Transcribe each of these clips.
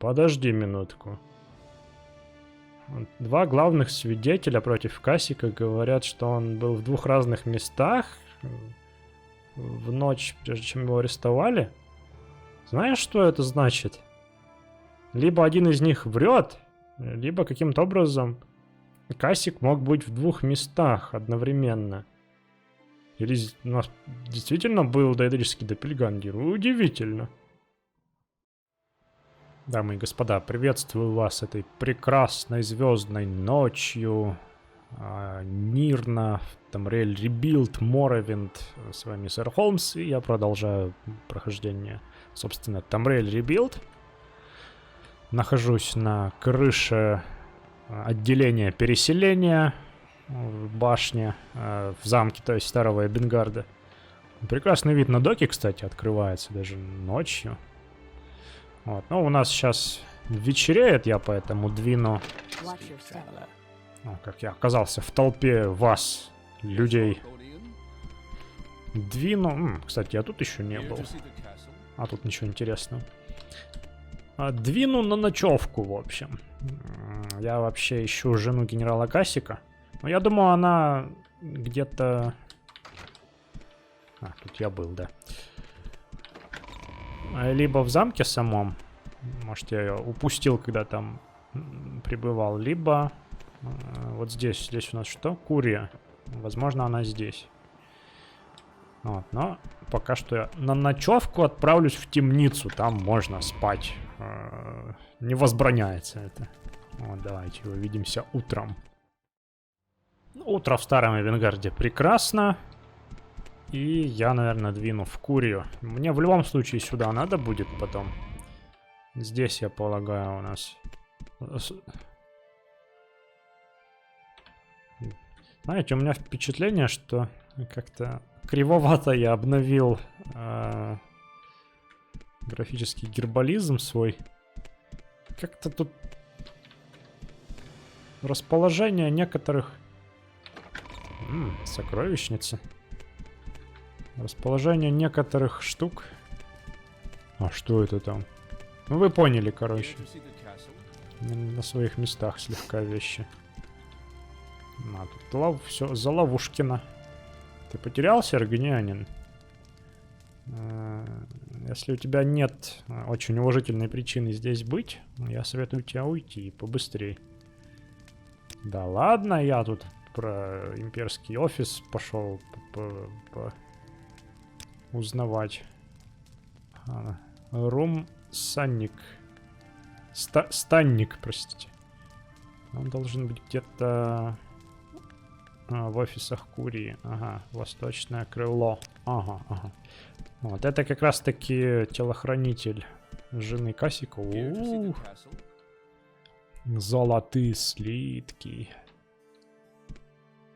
Подожди минутку. Два главных свидетеля против Касика говорят, что он был в двух разных местах в ночь, прежде чем его арестовали. Знаешь, что это значит? Либо один из них врет, либо каким-то образом Касик мог быть в двух местах одновременно. Или у нас действительно был доэдрический доппельгангер? Удивительно. Дамы и господа, приветствую вас этой прекрасной звездной ночью. Нирна, Тамриэль Ребилд, Моровинд. С вами сэр Холмс, и я продолжаю прохождение, собственно, Тамриэль Ребилд. Нахожусь на крыше отделения переселения в башне, в замке, то есть старого Эбенгарда. Прекрасный вид на доки, кстати, открывается даже ночью. Вот. Ну, у нас сейчас вечереет, я поэтому двину... как я оказался в толпе вас, людей. Двину... кстати, я тут еще не был. А тут ничего интересного. Двину на ночевку, в общем. Я вообще ищу жену генерала Касика. Но я думаю, она где-то... тут я был, да. Либо в замке самом. Может, я ее упустил, когда там пребывал. Либо вот здесь. Здесь у нас что? Курия. Возможно, она здесь. Вот, но пока что я на ночевку отправлюсь в темницу. Там можно спать. Не возбраняется это. Вот, давайте увидимся утром. Утро в старом Эвенгарде прекрасно. И я, наверное, двину в Курию. Мне в любом случае сюда надо будет потом. Здесь, я полагаю, у нас... Знаете, у меня впечатление, что как-то кривовато я обновил графический гербализм свой. Как-то тут расположение некоторых... сокровищницы. Расположение некоторых штук. А что это там? Ну вы поняли, короче. На своих местах слегка вещи. Тут все заловушкино. Ты потерялся, аргонянин? Если у тебя нет очень уважительной причины здесь быть, я советую тебе уйти побыстрее. Да ладно, я тут про имперский офис пошел узнавать. Рум Санник. Станник, простите. Он должен быть где-то в офисах Курии. Ага, восточное крыло. Ага. Вот это как раз таки телохранитель жены Касика. Золотые слитки.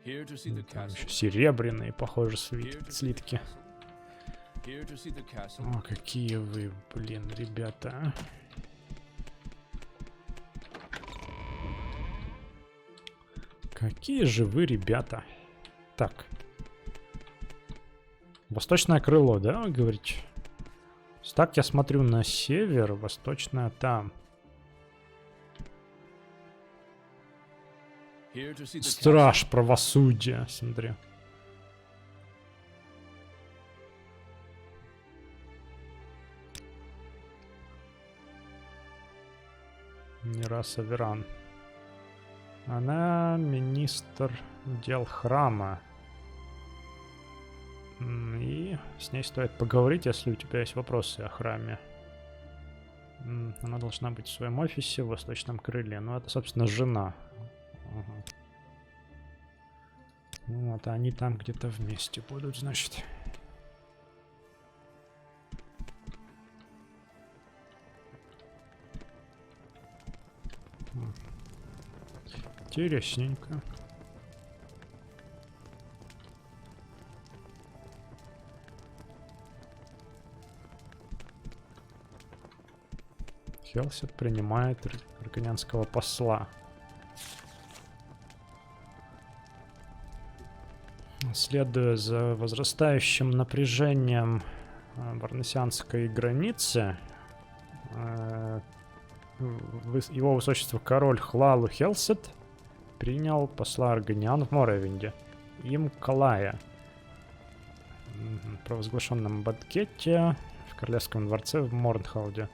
Там еще серебряные, похоже, слитки. О, какие вы, блин, ребята. Какие же вы, ребята. Так. Восточное крыло, да, вы говорите? Так, я смотрю на север, восточное там. Страж правосудия, смотри. Нераса Веран. Она министр дел храма. И с ней стоит поговорить, если у тебя есть вопросы о храме. Она должна быть в своем офисе в восточном крыле. Ну, это, собственно, жена. Ага. Вот, они там где-то вместе будут, значит. Интересненько. Хелсет принимает арканянского посла. Следуя за возрастающим напряжением варнесианской границы, Его высочество король Хлалу Хелсет принял посла Арганиан в Моровинде. Им Калая. При провозглашенном банкете в королевском дворце в Морнхолде.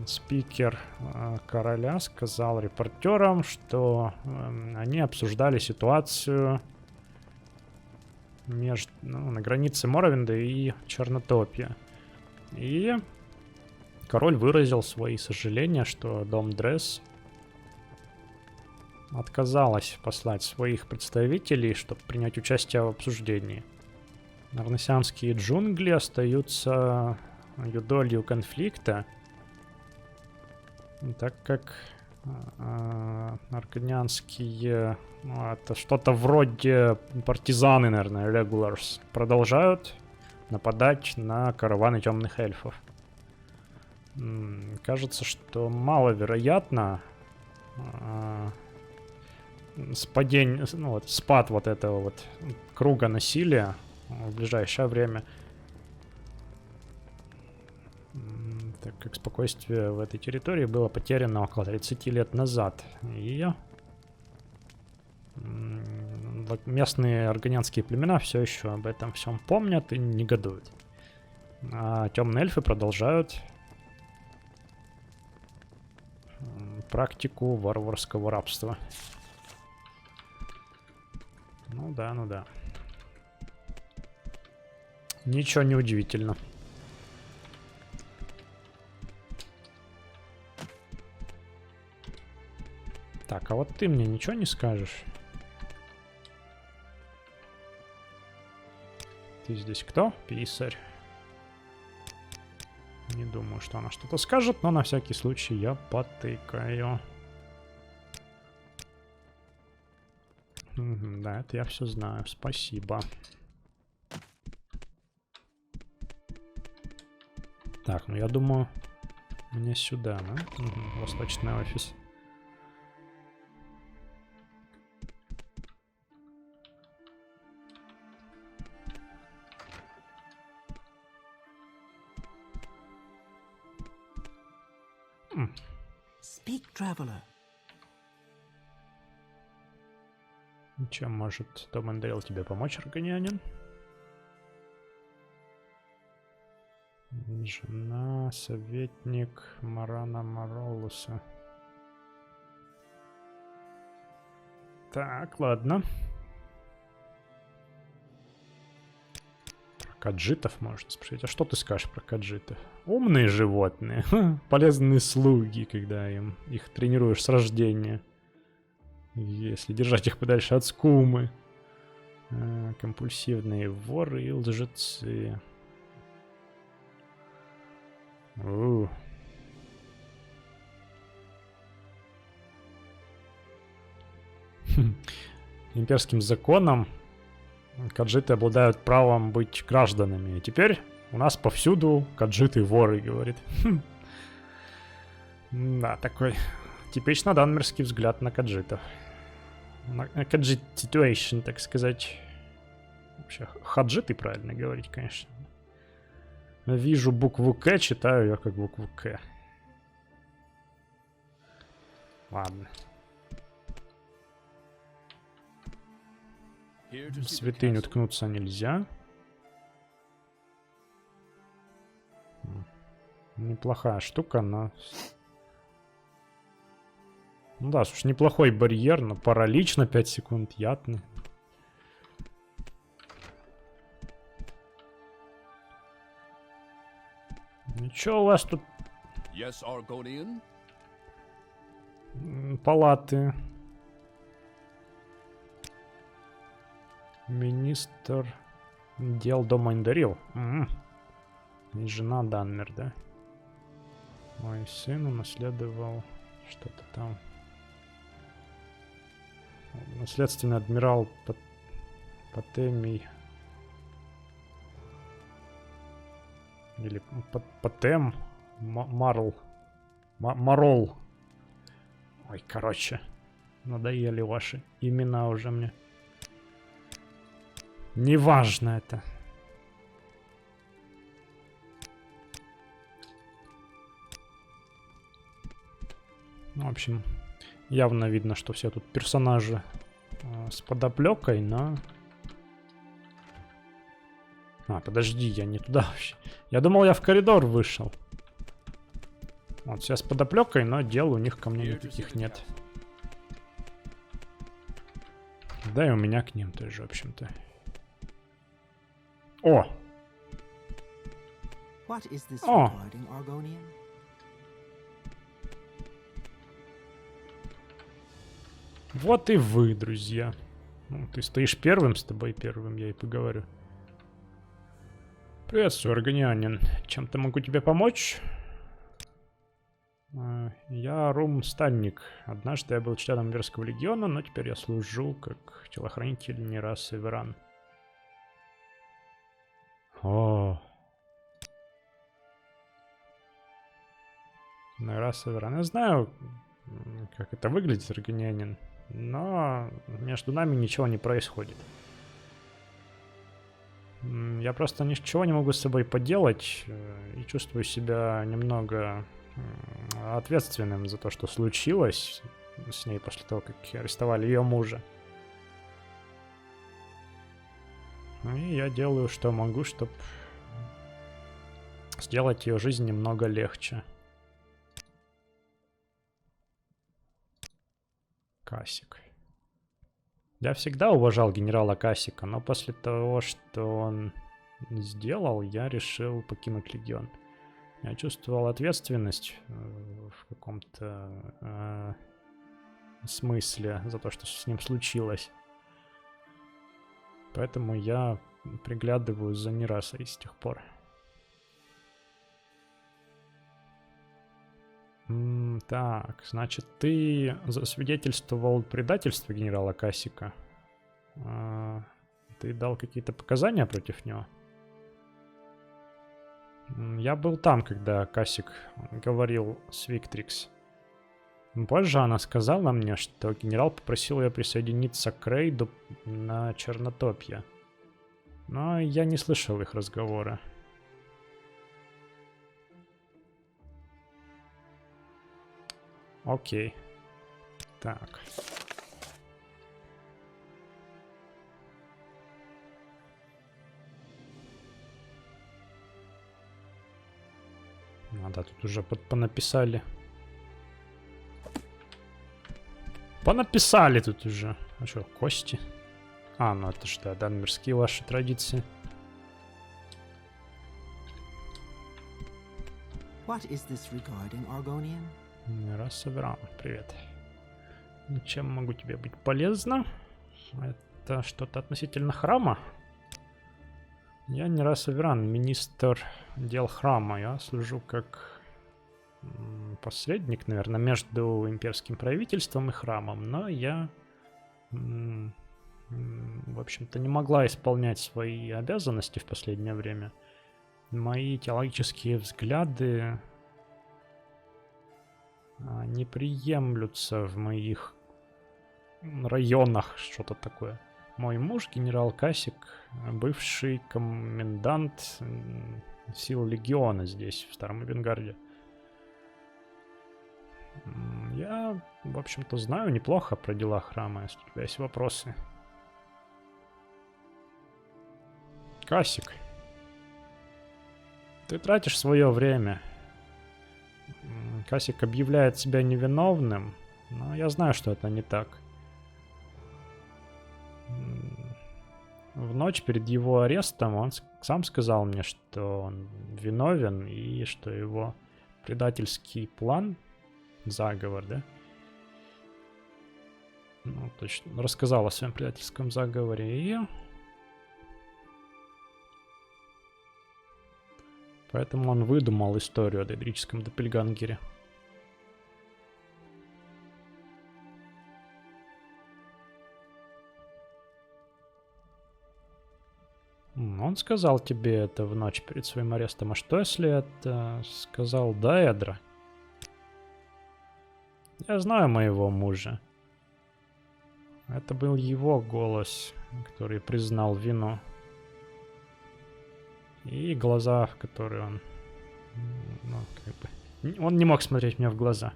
Спикер короля сказал репортерам, что они обсуждали ситуацию на границе Моровинда и Чернотопья. И король выразил свои сожаления, что дом Дресс отказалась послать своих представителей, чтобы принять участие в обсуждении. Нарнесианские джунгли остаются юдолью конфликта, так как арканианские, это что-то вроде партизаны, наверное, Regulars, продолжают нападать на караваны темных эльфов. Кажется, что маловероятно спад вот этого вот круга насилия в ближайшее время, так как спокойствие в этой территории было потеряно около 30 лет назад. И местные арганианские племена все еще об этом всем помнят и негодуют. А темные эльфы продолжают практику варварского рабства. Ну да, ну да. Ничего не удивительно. Так, а вот ты мне ничего не скажешь? Ты здесь кто? Писарь. Не думаю, что она что-то скажет, но на всякий случай я потыкаю. Да, это я все знаю. Спасибо. Так, ну я думаю, мне сюда, да? Восточный офис. Speak, traveler. Чем может Том Эндейл тебе помочь, арганянин? Жена, советник Марана Маролуса. Так, ладно. Про каджитов можно спросить. А что ты скажешь про каджитов? Умные животные. Полезные слуги, когда их тренируешь с рождения. Если держать их подальше от скумы. Компульсивные воры и лжецы. Имперским законом каджиты обладают правом быть гражданами. И теперь у нас повсюду каджиты-воры, говорит. Да, такой типично данмерский взгляд на каджитов. На каджит situation, так сказать. Вообще, хаджиты правильно говорить, конечно. Вижу букву К, читаю ее как букву К. Ладно. В святыню ткнуться нельзя. Неплохая штука, но... Ну да, слушай, неплохой барьер, но паралич на 5 секунд, ятно. Ну чё у вас тут? Yes, Argonian? Палаты. Министр дел дома Индарил. И жена Данмер, да? Мой сын унаследовал что-то там. Наследственный адмирал Патемий. Или Патем. Марл. Марол. Ой, короче. Надоели ваши имена уже мне. Неважно это. В общем, явно видно, что все тут персонажи с подоплекой, но... А, подожди, я не туда вообще. Я думал, я в коридор вышел. Вот, все с подоплекой, но дел у них ко мне никаких нет. Да и у меня к ним тоже, в общем-то. О! О! Вот и вы, друзья. Ну, ты стоишь первым, с тобой первым я и поговорю. Приветствую, Аргонианин. Чем-то могу тебе помочь? Я Рум-Стальник. Однажды я был членом Имперского легиона, но теперь я служу как телохранитель Нерасы Веран. О, Нераса Веран. Я знаю, как это выглядит, Аргонианин, но между нами ничего не происходит. Я просто ничего не могу с собой поделать и чувствую себя немного ответственным за то, что случилось с ней после того, как арестовали ее мужа. И я делаю, что могу, чтобы сделать ее жизнь немного легче. Касик. Я всегда уважал генерала Касика, но после того, что он сделал, я решил покинуть легион. Я чувствовал ответственность в каком-то смысле за то, что с ним случилось. Поэтому я приглядываю за Нерасой с тех пор. Так, значит, ты засвидетельствовал предательство генерала Касика? Ты дал какие-то показания против него? Я был там, когда Касик говорил с Виктрикс. Позже она сказала мне, что генерал попросил ее присоединиться к рейду на Чернотопье. Но я не слышал их разговора. Окей. Так. А, да, тут уже понаписали. Понаписали тут уже. А что, кости? А, ну это что, да, мирские ваши традиции. What is this regarding, Argonian? Нераса Веран, привет. Чем могу тебе быть полезно? Это что-то относительно храма? Я Нераса Веран, министр дел храма. Я служу как посредник, наверное, между имперским правительством и храмом. Но я, в общем-то, не могла исполнять свои обязанности в последнее время. Мои теологические взгляды не приемлются в моих районах, что-то такое. Мой муж, генерал Касик, бывший комендант сил легиона здесь, в Старом Эвенгарде. Я, в общем-то, знаю неплохо про дела храма, если у тебя есть вопросы. Касик, ты тратишь свое время. Касик объявляет себя невиновным, но я знаю, что это не так. В ночь перед его арестом он сам сказал мне, что он виновен и что его предательский план, заговор, да? Ну, точно, рассказал о своем предательском заговоре и... Поэтому он выдумал историю о дейдрическом доппельгангере. Он сказал тебе это в ночь перед своим арестом. А что, если это сказал Даэдра? Я знаю моего мужа. Это был его голос, который признал вину. И глаза, в которые он... Ну, как бы... Он не мог смотреть мне в глаза.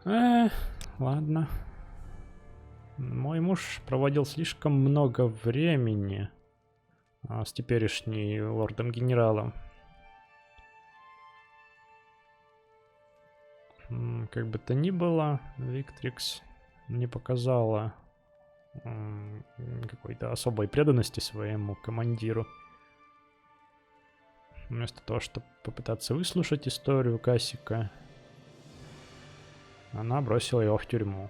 Ладно. Мой муж проводил слишком много времени с теперешней лордом-генералом. Как бы то ни было, Виктрикс не показала какой-то особой преданности своему командиру. Вместо того, чтобы попытаться выслушать историю Касика, она бросила его в тюрьму.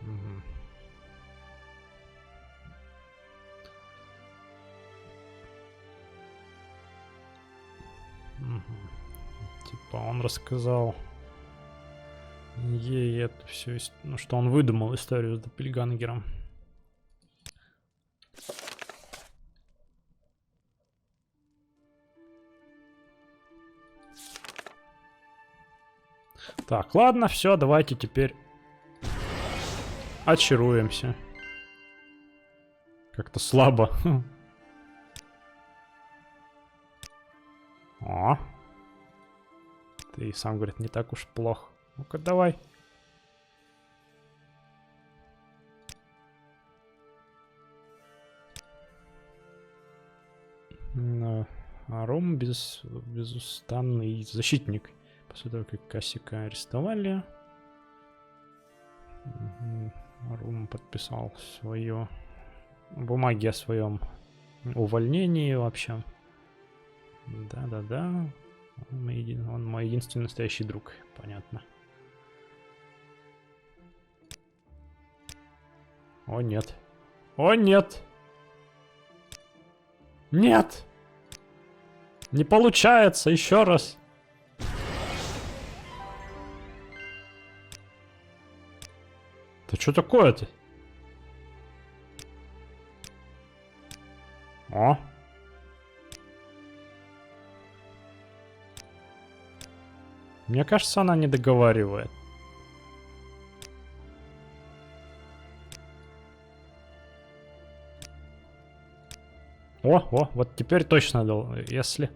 Угу. Типа он рассказал ей это все, ну, что он выдумал историю с Доппельгангером. Так, ладно, все, давайте теперь очаруемся. Как-то слабо. О. Ты сам, говорит, не так уж плохо. Ну-ка, давай. Арум безустанный защитник. После того, как Касика арестовали, Арум подписал свою бумаги о своем увольнении вообще. Да-да-да. Он мой единственный настоящий друг. Понятно. О, нет. О, нет! Нет! Не получается! Еще раз! Да что такое-то? О! Мне кажется, она не договаривает. О, вот теперь точно дал, если...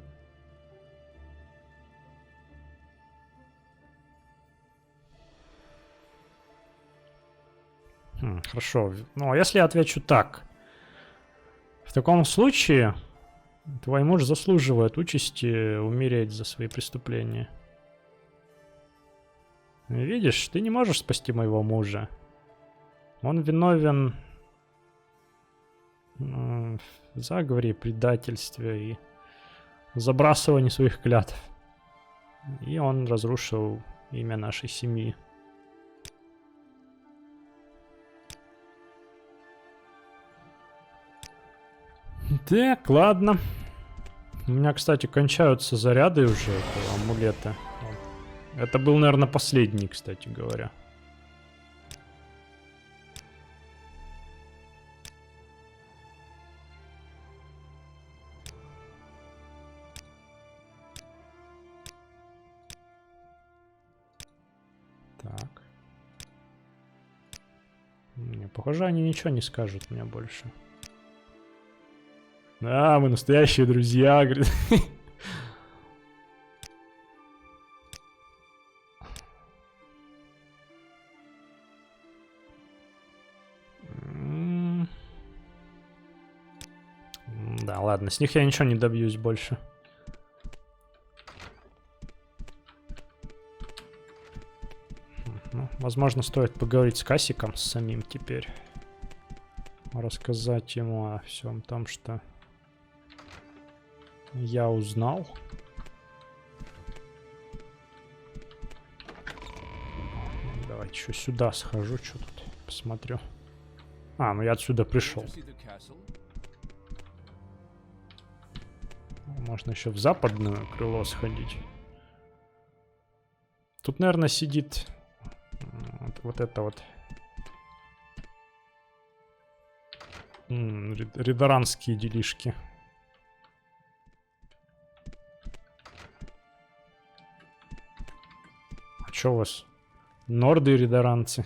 Хорошо. Ну, а если я отвечу так? В таком случае твой муж заслуживает участи умереть за свои преступления. Видишь, ты не можешь спасти моего мужа. Он виновен в заговоре, предательстве и забрасывании своих клятв. И он разрушил имя нашей семьи. Так, ладно. У меня, кстати, кончаются заряды уже этого амулета. Это был, наверное, последний, кстати говоря. Так. Похоже, они ничего не скажут мне больше. Да, мы настоящие друзья, говорит. Да, ладно, с них я ничего не добьюсь больше. Ну, возможно, стоит поговорить с Касиком с самим теперь. Рассказать ему о всем том, что я узнал. Давайте еще сюда схожу, что тут посмотрю. А, ну я отсюда пришел. Можно еще в западное крыло сходить. Тут, наверное, сидит вот это вот ридаранские делишки. А чё у вас? Норды и ридаранцы.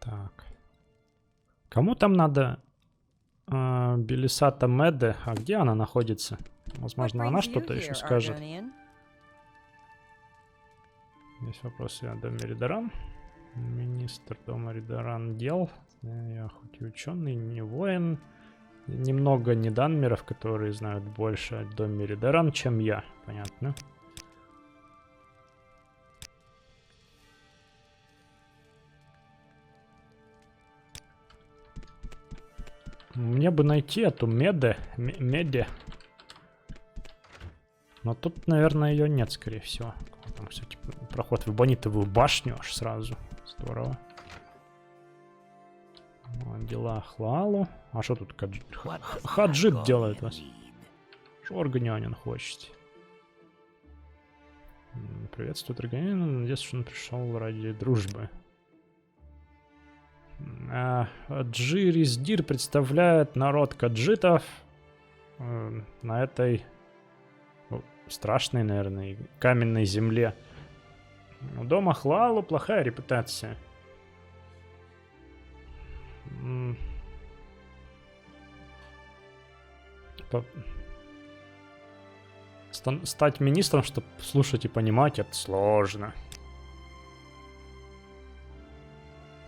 Так. Кому там надо Белисата Меде? А где она находится? Возможно, она что-то еще скажет. Есть вопросы о доме Ридаран. Министр дома Ридаран дел. Я хоть и ученый, не воин. Немного неданмеров, которые знают больше о доме Ридаран, чем я. Понятно. Мне бы найти эту Меде. Но тут, наверное, ее нет, скорее всего. Там, кстати, проход в Эбонитовую башню аж сразу. Здорово. Дела Хлалу. А что тут Хаджит делает вас? Что Аргонянин хочет? Приветствую, Аргонянин. Надеюсь, что он пришел ради дружбы. Джириздир представляет народ каджитов на этой страшной, наверное, каменной земле. У дома Хлалу плохая репутация. Стать министром, чтобы слушать и понимать, это сложно.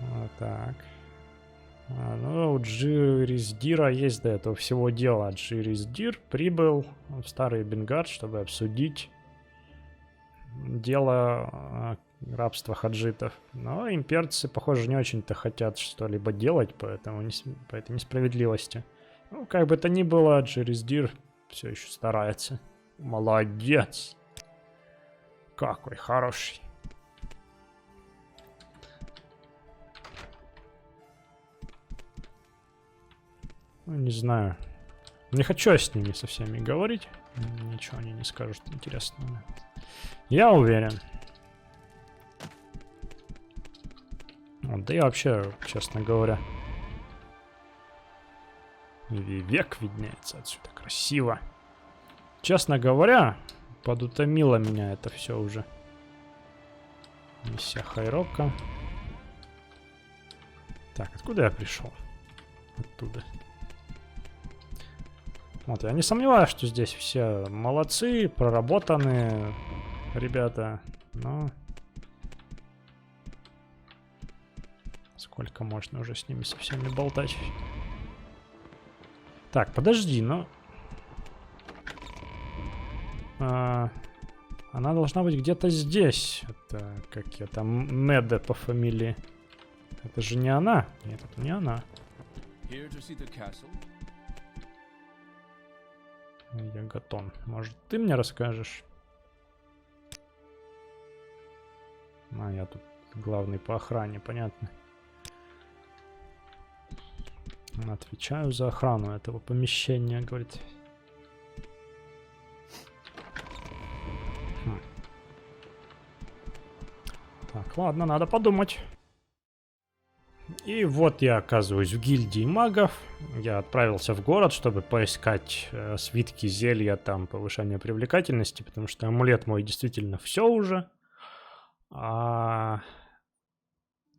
Вот так. Ну, у Джириздира есть до этого всего дела. Джириздир прибыл в Старый Бенгард, чтобы обсудить дело рабства хаджитов. Но имперцы, похоже, не очень-то хотят что-либо делать по этой несправедливости. Ну, как бы то ни было, Джириздир все еще старается. Молодец! Какой хороший! Ну, не знаю. Не хочу я с ними со всеми говорить. Ничего они не скажут интересного. Я уверен. Вот, да я вообще, честно говоря, век виднеется отсюда. Красиво. Честно говоря, подутомило меня это все уже. Миссия Хайрока. Так, откуда я пришел? Оттуда. Вот, я не сомневаюсь, что здесь все молодцы, проработанные ребята, но... Сколько можно уже с ними со всеми болтать? Так, подожди, но... она должна быть где-то здесь. Это как я там, Меде по фамилии. Это же не она. Нет, это не она. Яготон. Может, ты мне расскажешь? А, я тут главный по охране, понятно. Отвечаю за охрану этого помещения, говорит. Так, ладно, надо подумать. И вот я оказываюсь в гильдии магов. Я отправился в город, чтобы поискать свитки, зелья, там, повышение привлекательности, потому что амулет мой действительно все уже. А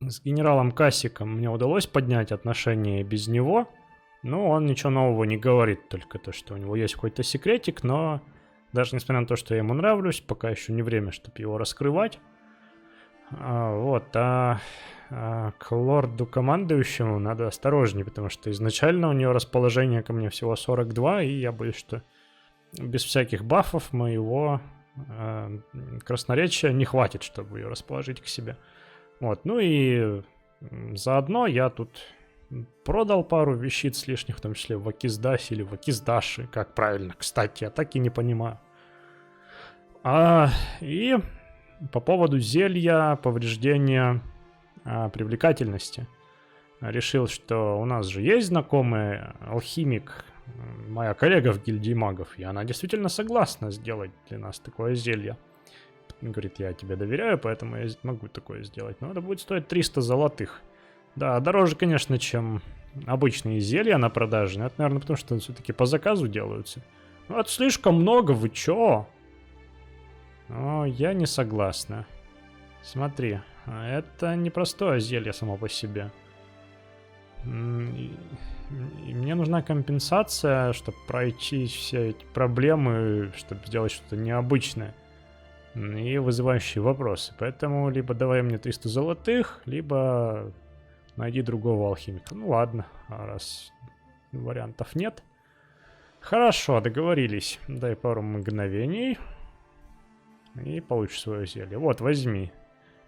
с генералом Кассиком мне удалось поднять отношения без него, но он ничего нового не говорит, только то, что у него есть какой-то секретик, но даже несмотря на то, что я ему нравлюсь, пока еще не время, чтобы его раскрывать. К лорду-командующему надо осторожнее, потому что изначально у нее расположение ко мне всего 42, и я боюсь, что без всяких бафов моего красноречия не хватит, чтобы ее расположить к себе. Вот, ну и заодно я тут продал пару вещиц лишних, в том числе в Акиздасе или в Акиздаши, как правильно, кстати, я так и не понимаю. И по поводу зелья повреждения привлекательности. Решил, что у нас же есть знакомый алхимик, моя коллега в гильдии магов, и она действительно согласна сделать для нас такое зелье. Говорит, я тебе доверяю, поэтому я могу такое сделать. Но это будет стоить 300 золотых. Да, дороже, конечно, чем обычные зелья на продаже. Но это, наверное, потому что все-таки по заказу делаются. Ну, это слишком много, вы чё? О, я не согласна. Смотри, это не простое зелье само по себе. И мне нужна компенсация, чтобы пройти все эти проблемы, чтобы сделать что-то необычное и вызывающие вопросы. Поэтому либо давай мне 300 золотых, либо найди другого алхимика. Ну ладно, раз вариантов нет. Хорошо, договорились. Дай пару мгновений. И получишь свое зелье. Вот, возьми.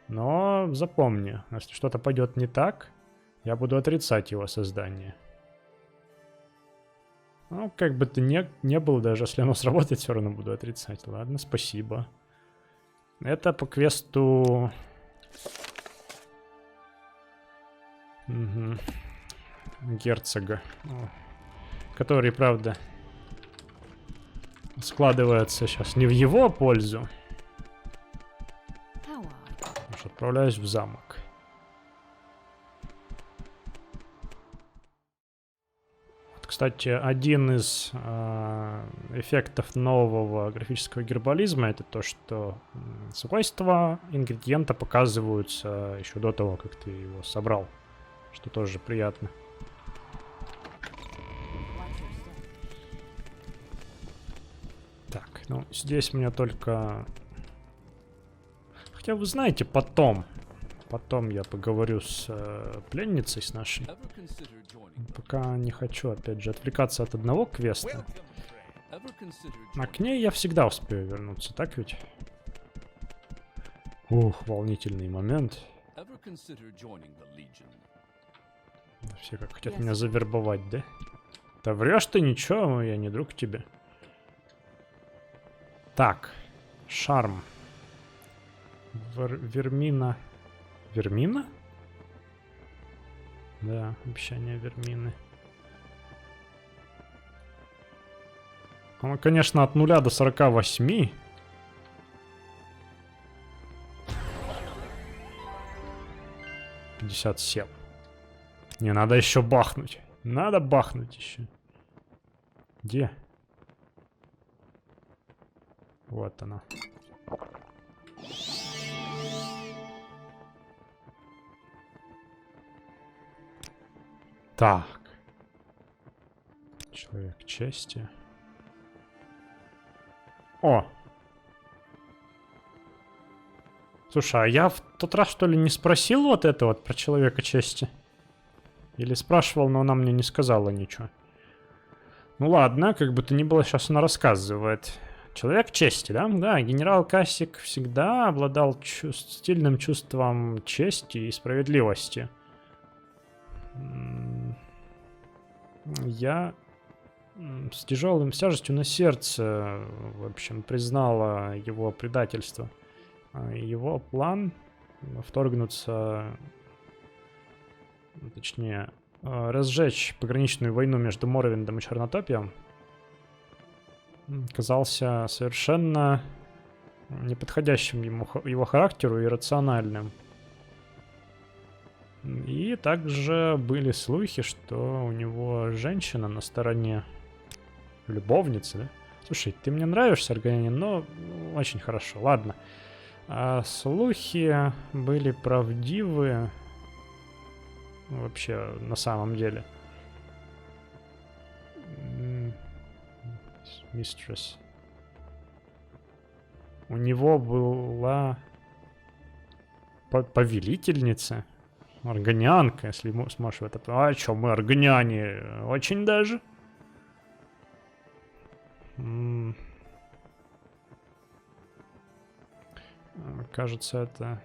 Но запомни, если что-то пойдет не так, я буду отрицать его создание. Ну, как бы то не было, даже если оно сработает, все равно буду отрицать. Ладно, спасибо. Это по квесту... Угу. Герцога. Который, правда, складывается сейчас не в его пользу. Уж отправляюсь в замок. Вот, кстати, один из эффектов нового графического гербализма — это то, что свойства ингредиента показываются еще до того, как ты его собрал. Что тоже приятно. Так, ну здесь мне только... Хотя вы знаете, потом я поговорю с пленницей, с нашей. Пока не хочу, опять же, отвлекаться от одного квеста. А к ней я всегда успею вернуться, так ведь? Ух, волнительный момент. Все как хотят меня завербовать, да? Да врешь ты, ничего, я не друг тебе. Так, шарм. Вермина. Вермина? Да, обещание Вермины. Он, конечно, от 0 до 48. $57. Не, надо еще бахнуть. Надо бахнуть еще. Где? Вот она. Так. Человек чести. О! Слушай, а я в тот раз, что ли, не спросил вот это вот про человека чести? Или спрашивал, но она мне не сказала ничего. Ну ладно, как бы то ни было, сейчас она рассказывает. Человек чести, да? Да, генерал Кассик всегда обладал стильным чувством чести и справедливости. Я с тяжелым тяжестью на сердце, в общем, признала его предательство. Его план вторгнуться, точнее, разжечь пограничную войну между Морвиндом и Чернотопием казался совершенно неподходящим его характеру и рациональным. И также были слухи, что у него женщина на стороне, любовница, да? Слушай, ты мне нравишься, Аргонянин, но очень хорошо, ладно. А слухи были правдивы вообще на самом деле. Mistress. У него была повелительница, аргонянка, если сможешь в это... А чё, мы аргоняне, очень даже. Кажется, это...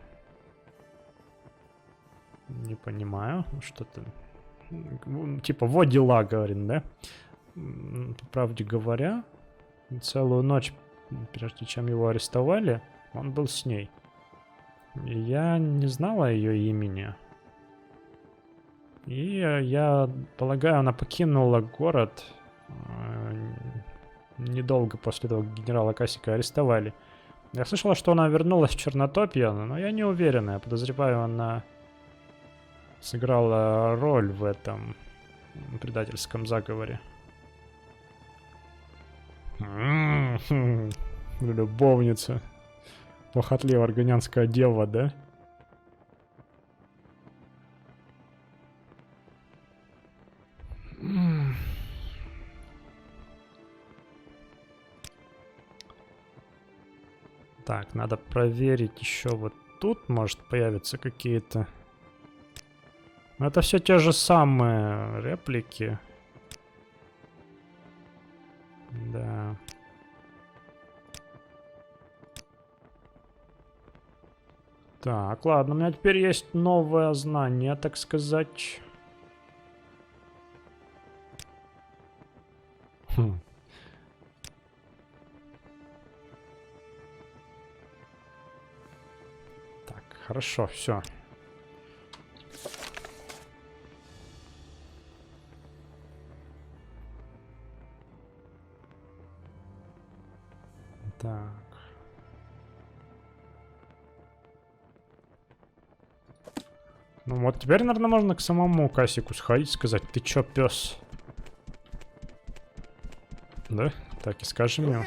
Не понимаю, что-то... Типа, вот дела, говорит, да? По правде говоря, целую ночь, прежде чем его арестовали, он был с ней. И я не знала ее имени. И я полагаю, она покинула город недолго после того, как генерала Кассика арестовали. Я слышала, что она вернулась в Чернотопье, но я не уверена. Я подозреваю, она сыграла роль в этом предательском заговоре. Любовница. Похотливая аргонянская дева, да? Так, надо проверить еще вот тут, может появятся какие-то. Но это все те же самые реплики. Да. Так, ладно, у меня теперь есть новое знание, так сказать. Хм. Так, хорошо, все. Так. Ну вот теперь, наверное, можно к самому Касику сходить, сказать, ты чё, пес? Да? Так и скажем ему.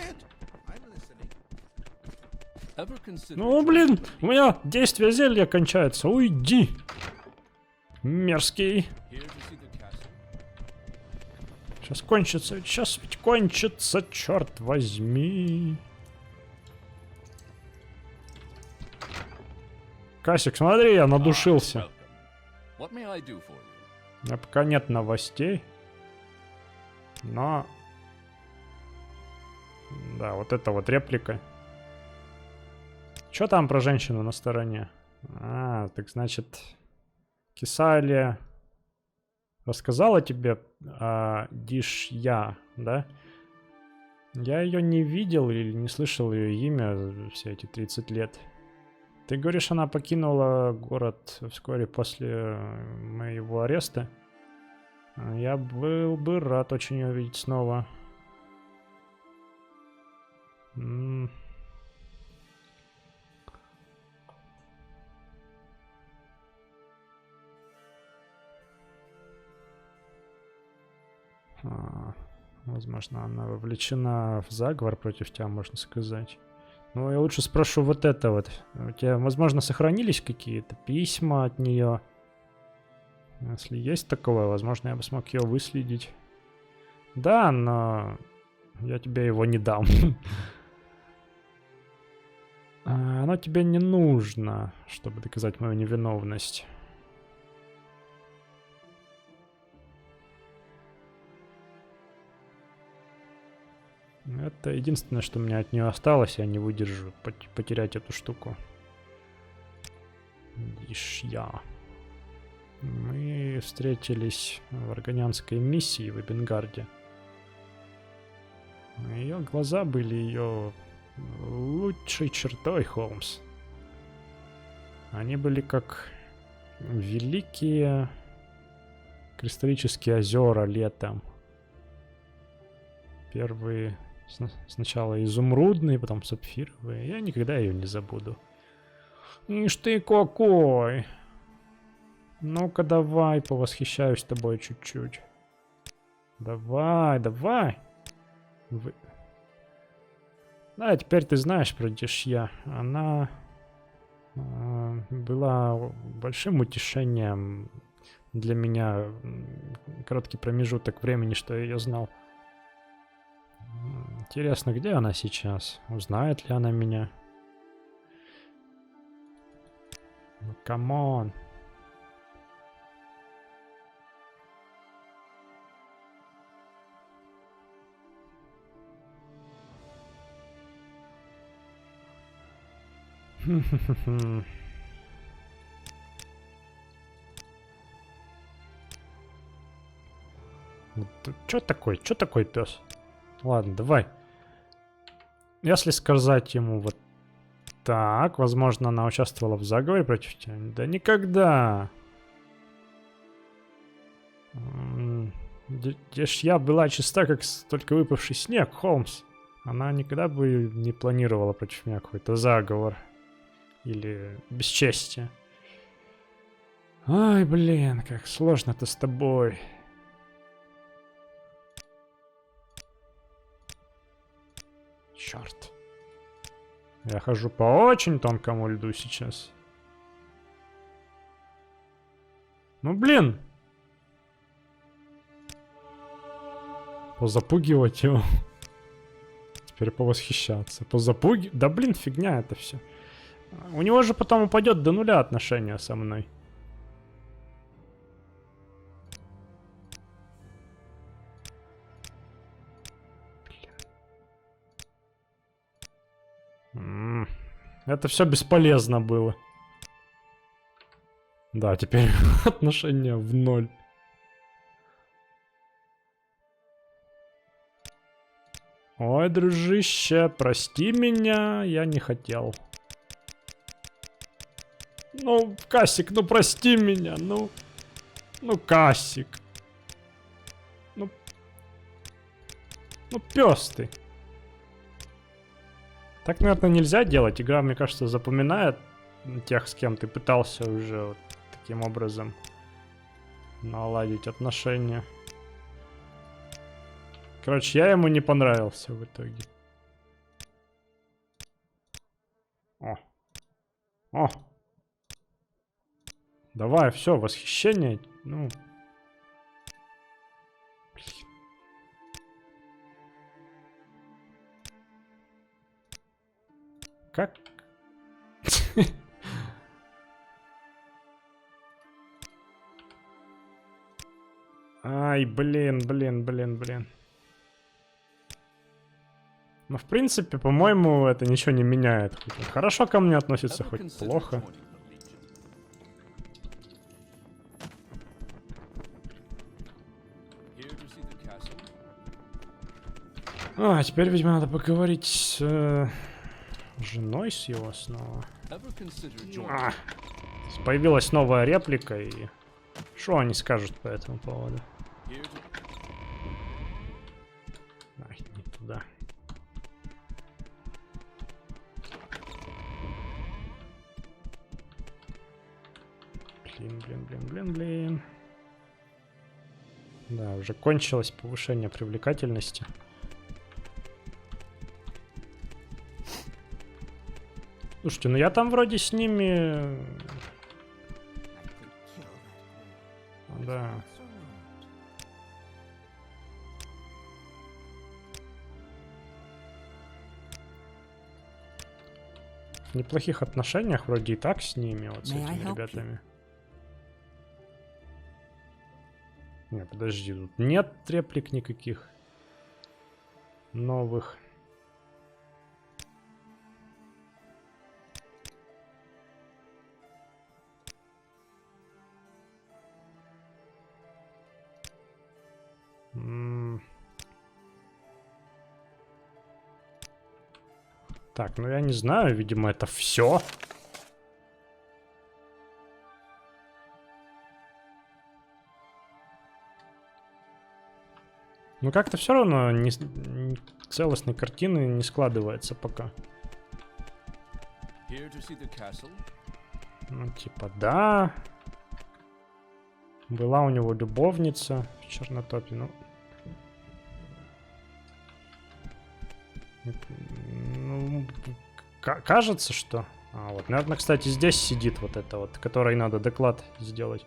Ну, блин, у меня действие зелья кончается. Уйди. Мерзкий. Сейчас кончится, сейчас ведь кончится, черт возьми. Касик, смотри, я надушился. У меня пока нет новостей. Но... Да, вот это вот реплика. Что там про женщину на стороне? А, так значит... Кисалия рассказала тебе о Дишья, да? Я ее не видел или не слышал ее имя все эти 30 лет. Ты говоришь, она покинула город вскоре после моего ареста? Я был бы рад очень ее видеть снова. Возможно, она вовлечена в заговор против тебя, можно сказать. Ну, я лучше спрошу вот это вот. У тебя, возможно, сохранились какие-то письма от нее? Если есть такое, возможно, я бы смог ее выследить. Да, но я тебе его не дам. Оно тебе не нужно, чтобы доказать мою невиновность. Это единственное, что у меня от нее осталось. Я не выдержу потерять эту штуку. Дишья. Мы встретились в Аргонянской миссии в Эбенгарде. Ее глаза были ее лучшей чертой, Холмс. Они были как великие кристаллические озера летом. Первые сначала изумрудные, потом сапфировые. Я никогда ее не забуду. Ишь ты какой! Ну-ка давай, повосхищаюсь тобой чуть-чуть. Давай, давай! Да, теперь ты знаешь про Дишья. Она была большим утешением для меня. Короткий промежуток времени, что я ее знал. Интересно, где она сейчас? Узнает ли она меня? Ну, камон. Чё такой? Чё такой пес? Ладно, давай. Если сказать ему вот так, возможно, она участвовала в заговоре против тебя. Да никогда. Дишья была чиста, как только выпавший снег, Холмс. Она никогда бы не планировала против меня какой-то заговор. Или бесчестие. Ай, блин, как сложно-то с тобой. Черт. Я хожу по очень тонкому льду сейчас. Ну, блин. Позапугивать его. Теперь повосхищаться. Позапуги. Да блин, фигня это все. У него же потом упадет до нуля отношения со мной. Это все бесполезно было. Да, теперь отношения в ноль. Ой, дружище, прости меня, я не хотел. Ну, Касик, ну прости меня, ну. Ну, Касик. Ну пёс ты. Так, наверное, нельзя делать. Игра, мне кажется, запоминает тех, с кем ты пытался уже вот таким образом наладить отношения. Короче, я ему не понравился в итоге. О. О. Давай, все, восхищение. Ну. Блин. Как? Ай, блин. Ну, в принципе, по-моему, это ничего не меняет. Хоть он хорошо ко мне относится, Ever хоть considered плохо. joining the Legion? Here to see the castle? А, теперь, видимо, надо поговорить с женой с его снова. Ever considered joining? А, появилась новая реплика, и что они скажут по этому поводу? Here to... Ай, не туда. Блин. Да, уже кончилось повышение привлекательности. Слушайте, ну я там вроде с ними... I could kill that boy. Да. So rude. В неплохих отношениях вроде и так с ними, вот с May I этими help you? ребятами. Не, подожди, тут нет реплик никаких новых. Так, ну я не знаю, видимо, это все. Ну как-то все равно целостной картины не складывается пока. Here to see the castle? Ну типа да. Была у него любовница в Чернотопе, ну... Ну, кажется, что... А, вот, наверное, кстати, здесь сидит вот это вот, которой надо доклад сделать.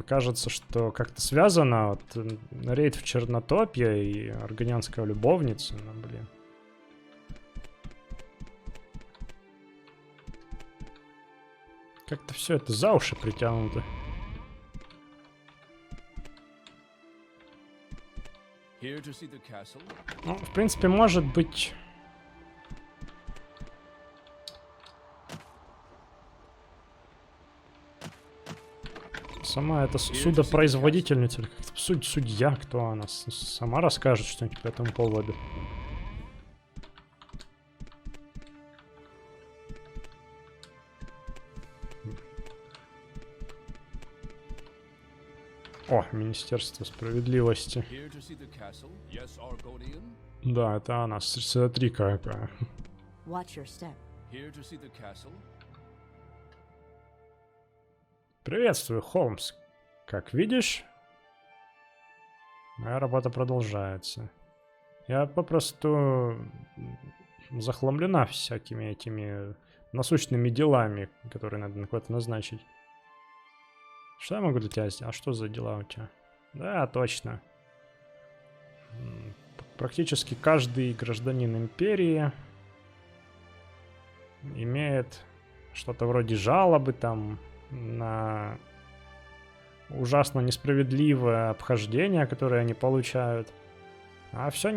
Кажется, что как-то связано вот, рейд в Чернотопье и аргонянская любовница, ну, блин. Как-то все это за уши притянуто. Here to see the castle? Ну, в принципе, может быть... Сама эта судопроизводительница, или как-то судья, кто она, сама расскажет что-нибудь по этому поводу. О, Министерство справедливости. Here to see the castle? Yes, Argonian? Да, это она, смотри какая. Watch your step. Here to see the castle? Приветствую, Холмс. Как видишь, моя работа продолжается. Я попросту захламлена всякими этими насущными делами, которые надо на кого-то назначить. Что я могу для тебя сделать? А что за дела у тебя? Да, точно. Практически каждый гражданин империи имеет что-то вроде жалобы там на ужасно несправедливое обхождение, которое они получают. А все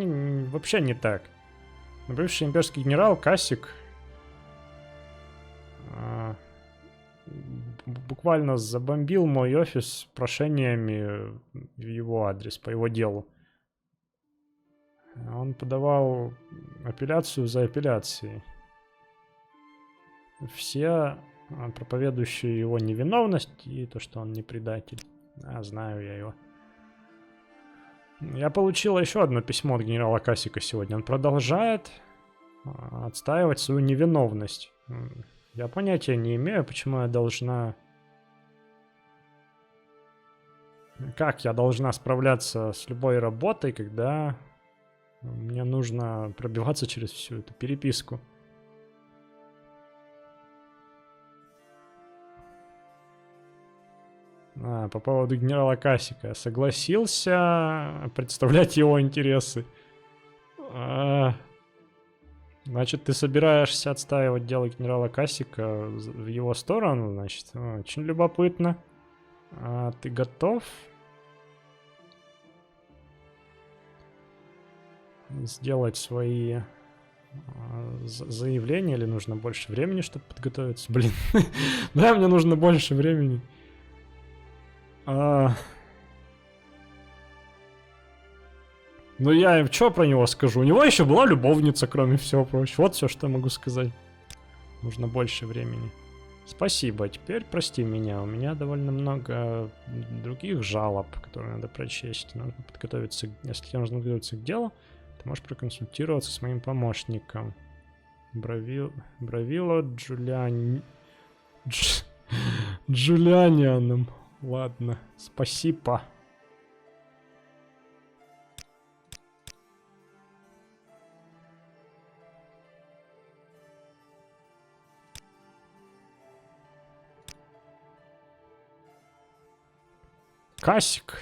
вообще не так. Бывший имперский генерал Кассик буквально забомбил мой офис прошениями в его адрес, по его делу. Он подавал апелляцию за апелляцией. Все проповедующие его невиновность и то, что он не предатель. Знаю я его. Я получил еще одно письмо от генерала Кассика сегодня. Он продолжает отстаивать свою невиновность. Я понятия не имею, почему я должна... Как я должна справляться с любой работой, когда мне нужно пробиваться через всю эту переписку. По поводу генерала Кассика. Я согласился представлять его интересы. Значит, ты собираешься отстаивать дело генерала Кассика в его сторону, значит? Очень любопытно. Ты готов сделать свои заявления, или нужно больше времени, чтобы подготовиться? Блин, да, мне нужно больше времени. Ну я что про него скажу? У него еще была любовница, кроме всего прочего. Вот все, что я могу сказать. Нужно больше времени. Спасибо, теперь прости меня. У меня довольно много других жалоб, которые надо прочесть. Нужно подготовиться. Если тебе нужно подготовиться к делу, ты можешь проконсультироваться с моим помощником. Бравило Джулианианом. Ладно, спасибо. Кассик.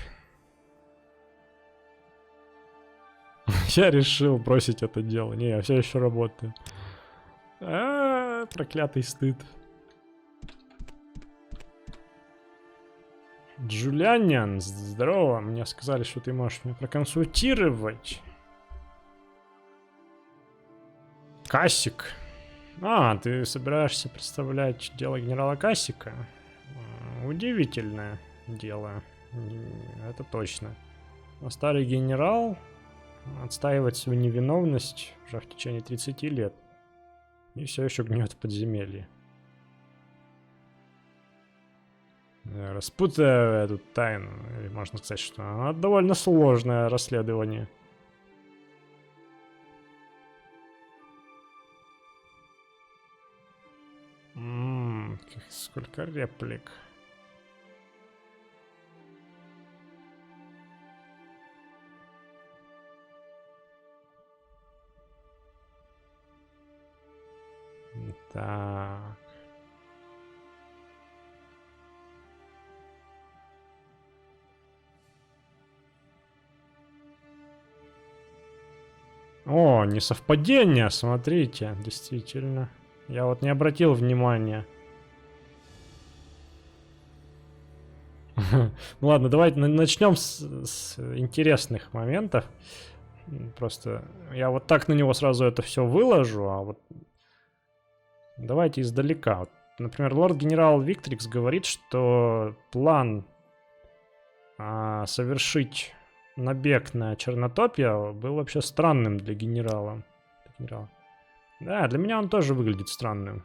Я решил бросить это дело. Не, я все еще работаю. Проклятый стыд. Джулианиан, здорово. Мне сказали, что ты можешь меня проконсультировать. Кассик. Ты собираешься представлять дело генерала Кассика? Удивительное дело. Это точно. Но старый генерал отстаивает свою невиновность уже в течение 30 лет. И все еще гнет в подземелье. Распутая эту тайну, или можно сказать, что она довольно сложное расследование. Сколько реплик. Так. О, несовпадение, смотрите, действительно. Я вот не обратил внимания. Ну ладно, давайте начнем с интересных моментов. Просто я вот так на него сразу это все выложу, а вот давайте издалека. Вот, например, лорд-генерал Виктрикс говорит, что план совершить набег на Чернотопье был вообще странным для генерала. Да, для меня он тоже выглядит странным.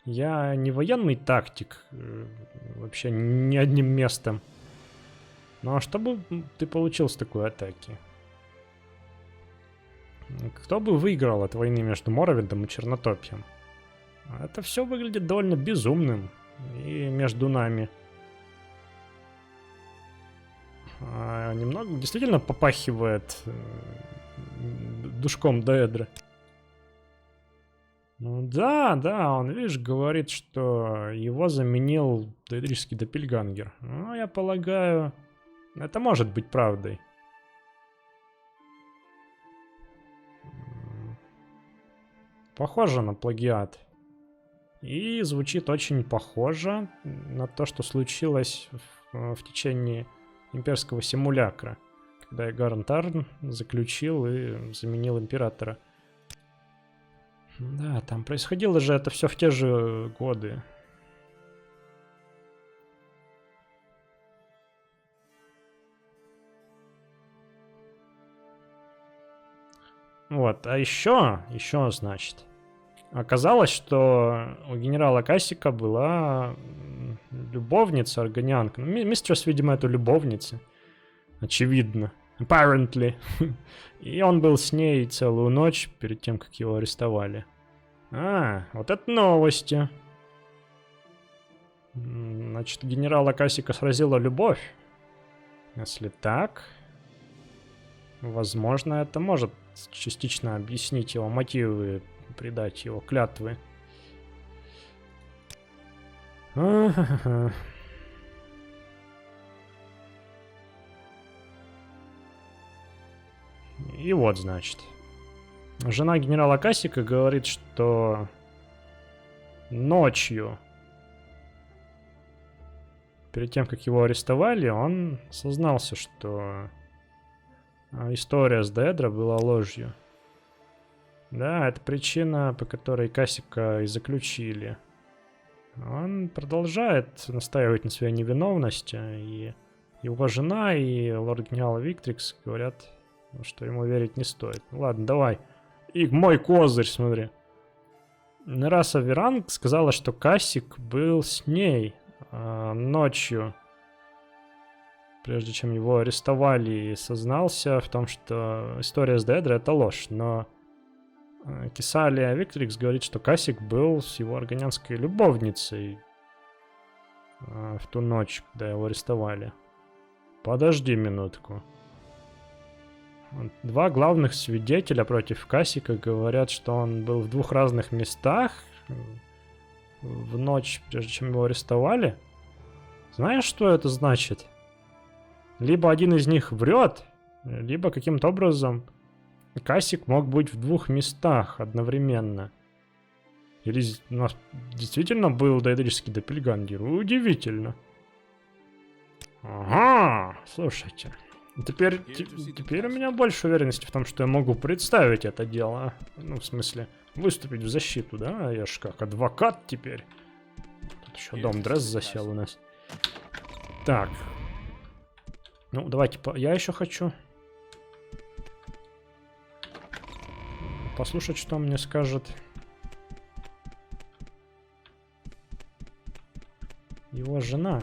Я не военный тактик, вообще ни одним местом. Ну а что бы ты получил с такой атаки? Кто бы выиграл от войны между Моровиндом и Чернотопьем? Это все выглядит довольно безумным. И между нами. Немного действительно попахивает душком Деэдра. Ну да, он, видишь, говорит, что его заменил деэдрический доппельгангер. Ну, я полагаю, это может быть правдой. Похоже на плагиат. И звучит очень похоже на то, что случилось в течение имперского симулякра, когда Игарн Тарн заключил и заменил императора. Да, там происходило же это все в те же годы. Вот, а еще, значит, оказалось, что у генерала Кассика была любовница аргонианка. Ну, Мистерс, видимо, это любовница. Очевидно. Apparently. И он был с ней целую ночь перед тем, как его арестовали. А, вот это новости. Значит, генерала Кассика сразила любовь. Если так, возможно, это может частично объяснить его мотивы, придать его клятвы. И вот, значит. Жена генерала Кассика говорит, что ночью, перед тем, как его арестовали, он сознался, что история с Деэдра была ложью. Да, это причина, по которой Кассика и заключили. Он продолжает настаивать на своей невиновности, и его жена и лорд-генерал Виктрикс говорят, что ему верить не стоит. Ладно, давай. И мой козырь, смотри. Нераса Виранг сказала, что Кассик был с ней ночью, прежде чем его арестовали, и сознался в том, что история с Деэдра — это ложь. Но Кесалия Виктрикс говорит, что Кассик был с его аргонианской любовницей в ту ночь, когда его арестовали. Подожди минутку. Два главных свидетеля против Кассика говорят, что он был в двух разных местах в ночь, прежде чем его арестовали. Знаешь, что это значит? Либо один из них врет, либо каким-то образом Кассик мог быть в двух местах одновременно. Или у нас действительно был доэдрический доппельгангер? Удивительно. Ага, слушайте. Теперь у меня больше уверенности в том, что я могу представить это дело. Ну, в смысле, выступить в защиту, да? Я ж как адвокат теперь. Тут еще дом Дресс засел у нас. Так. Ну, давайте, я еще хочу послушать, что мне скажет его жена.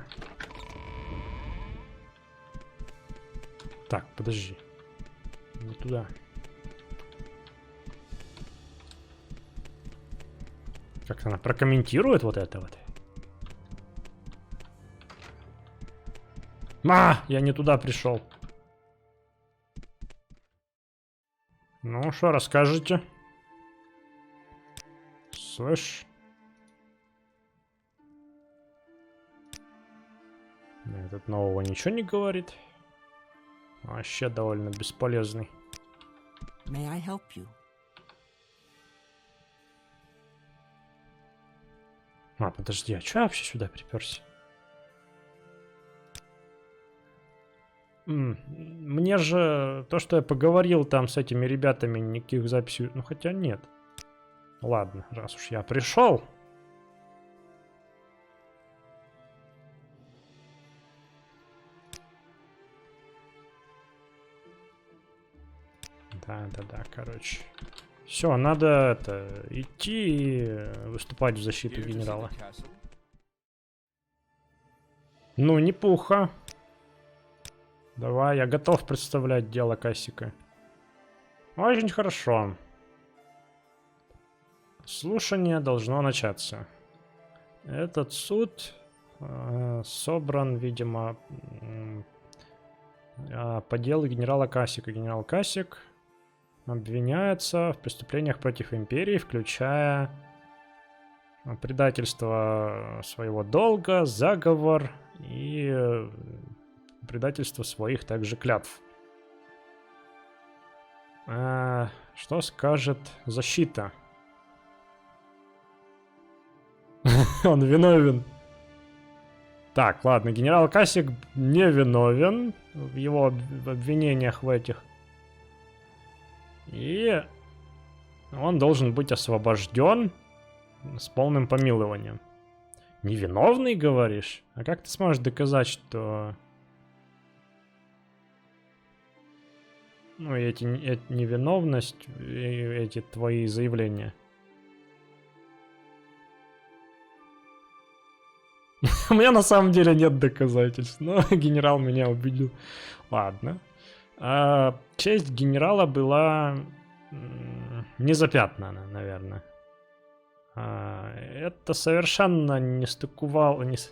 Так, подожди. Не туда. Как она прокомментирует вот это вот? Я не туда пришел. Ну, что расскажете? Слышь? Этот нового ничего не говорит. Вообще довольно бесполезный. May I help you? Подожди, а чё я вообще сюда приперся? Мне же то, что я поговорил там с этими ребятами, никаких записей... Ну, хотя нет. Ладно, раз уж я пришел. Да, короче. Все, надо идти и выступать в защиту генерала. Ну, не пуха. Давай, я готов представлять дело Кассика. Очень хорошо. Слушание должно начаться. Этот суд собран, видимо, по делу генерала Кассика. Генерал Кассик обвиняется в преступлениях против империи, включая предательство своего долга, заговор и предательство своих также клятв. Что скажет защита? Он виновен. Так, ладно, генерал Кассик не виновен в его обвинениях в этих. И он должен быть освобожден с полным помилованием. Невиновный, говоришь? А как ты сможешь доказать, что... Ну, эти невиновность, эти твои заявления? У меня на самом деле нет доказательств, но генерал меня убедил. Ладно. Честь генерала была незапятнана, наверное. Это совершенно не стыковалось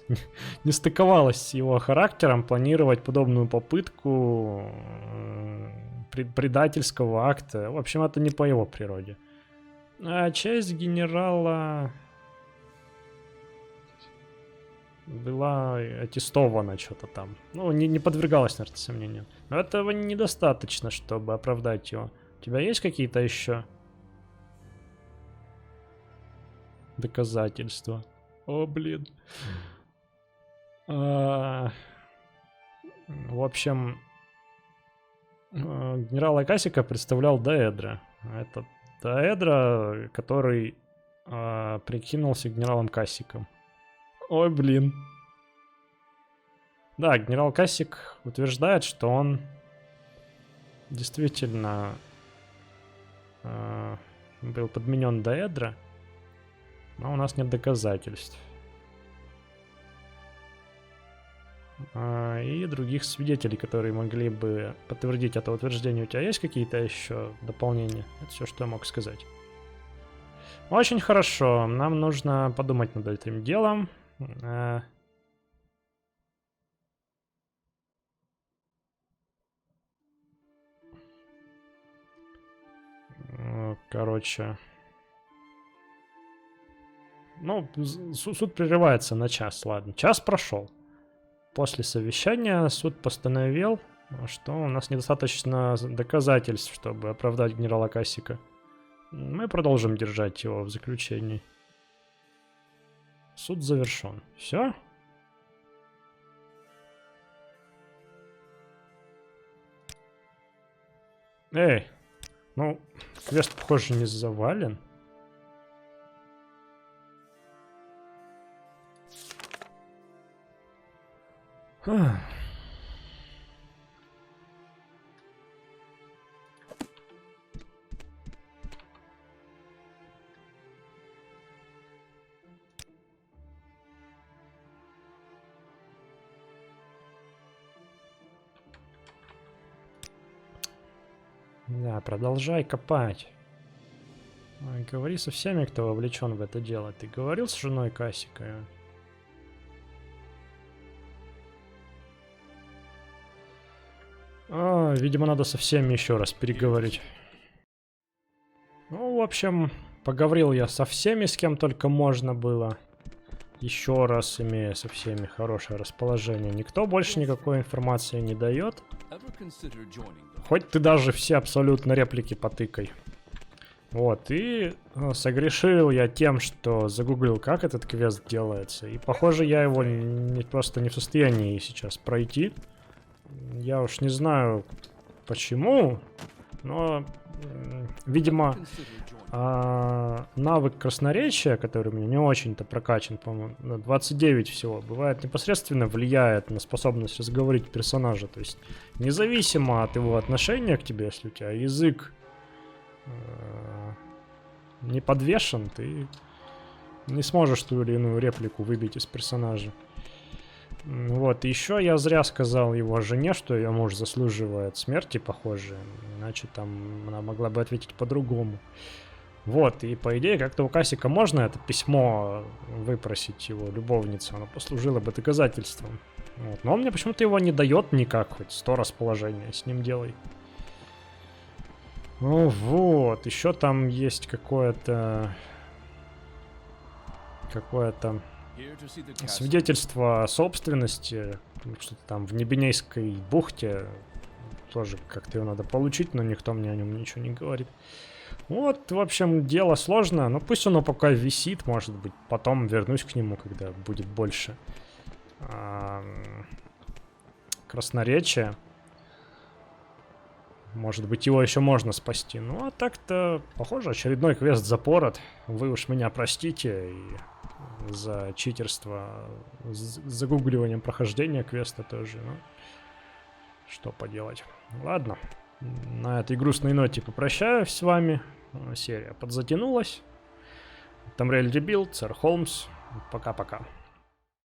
с его характером планировать подобную попытку предательского акта. В общем, это не по его природе. А честь генерала была аттестована что-то там. Ну, не подвергалась, наверное, сомнению. Но этого недостаточно, чтобы оправдать его. У тебя есть какие-то еще доказательства? О, блин. В общем, генерала Кассика представлял Даэдра. Это Даэдра, который прикинулся генералом Кассиком. Ой, блин. Да, генерал Кассик утверждает, что он действительно был подменен Даэдра, но у нас нет доказательств. И других свидетелей, которые могли бы подтвердить это утверждение. У тебя есть какие-то еще дополнения? Это все, что я мог сказать. Очень хорошо. Нам нужно подумать над этим делом. Короче. Ну, суд прерывается на час, ладно. Час прошел. После совещания суд постановил, что у нас недостаточно доказательств, чтобы оправдать генерала Кассика. Мы продолжим держать его в заключении. Суд завершен. Все? Эй, ну, квест, похоже, не завален. Да, продолжай копать. Ой, говори со всеми, кто вовлечен в это дело. Ты говорил с женой Кассика? Видимо, надо со всеми еще раз переговорить. Ну, в общем, поговорил я со всеми, с кем только можно было. Еще раз, имея со всеми хорошее расположение. Никто больше никакой информации не дает. Хоть ты даже все абсолютно реплики потыкай. Вот, и согрешил я тем, что загуглил, как этот квест делается. И, похоже, я его просто не в состоянии сейчас пройти. Я уж не знаю, почему, но, видимо, навык красноречия, который у меня не очень-то прокачан, по-моему, на 29 всего, бывает непосредственно влияет на способность разговорить персонажа. То есть, независимо от его отношения к тебе, если у тебя язык не подвешен, ты не сможешь ту или иную реплику выбить из персонажа. Вот, еще я зря сказал его жене, что ее муж заслуживает смерти, похоже. Иначе там она могла бы ответить по-другому. Вот, и по идее, как-то у Кассика можно это письмо выпросить его любовнице. Оно послужило бы доказательством. Вот. Но он мне почему-то его не дает никак, хоть 100 расположения с ним делай. Ну вот, еще там есть какое-то свидетельство собственности, что-то там в Небенейской бухте, тоже как-то его надо получить, но никто мне о нем ничего не говорит. Вот, в общем, дело сложное, но пусть оно пока висит, может быть, потом вернусь к нему, когда будет больше красноречия. Может быть, его еще можно спасти. Ну, а так-то, похоже, очередной квест запорот. Вы уж меня простите и за читерство, с загугливанием прохождения квеста тоже. Ну, что поделать. Ладно, на этой грустной ноте попрощаюсь с вами. Серия подзатянулась. Тамриэль Ребилд, сэр Холмс. Пока-пока.